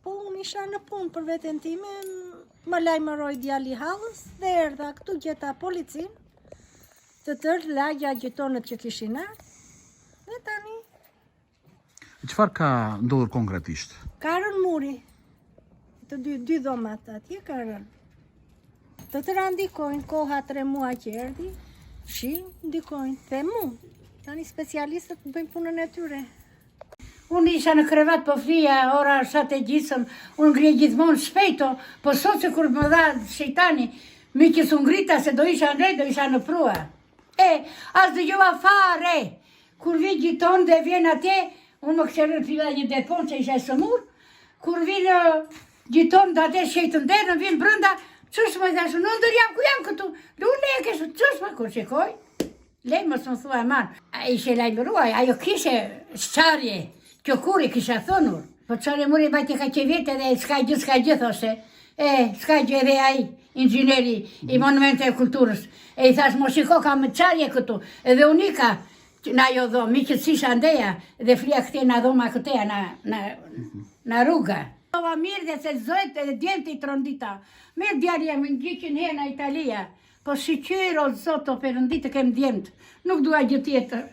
Unë isha në punë për veten time, më lajmëroi djali i hallës dhe erdha këtu gjeta policin, të tërë lagja gjetonët që kishin ardhur. Dhe tani Çfarë ka ndodhur konkretisht? ka rënë muri. Të dy dhomat atje ka rënë. Të tëra ndikojnë, koha 3 muaj që erdhi, ndikojnë. Dhe tani specialistët bëjnë punën e tyre. Unë isha në krevat po flija, ora 7 e gjysmë, unë ngrije gjithmonë shpejto, po sot që kur më dha shejtani, mi që su ngrita se do isha ndrej, do isha në prua. As dëgjova fare, kur vi gjiton dhe vjen atje, unë më kësherë pila një depon që isha e sëmur, kur vinë gjiton dhe atje shejtën derën, vinë brënda, qësh më thashë, në ndër jam, ku jam këtu? Dhe unë e keshë, qësh më kur qikoj? Lej më së më thua e marë, ishe lajmëruaj, ajo kishe shqarje, kjo kuri kisha thonur, po qare muri bajti ka që vete dhe s'ka gjë, thoshe. S'ka gjë edhe ai, inxhineri i monumente e kulturës. I thash, mo shiko, ka më qarje këtu, edhe unika, na jo dhomë, mi që s'isha ndeja, dhe flia këte na dhoma këteja, na rruga. Ova mirë dhe se zojt edhe djemti i trondita, me djarja më ngjyqin hena Italia, po si qyro zoto përëndit të kem djemt, nuk dua gjë tjetër.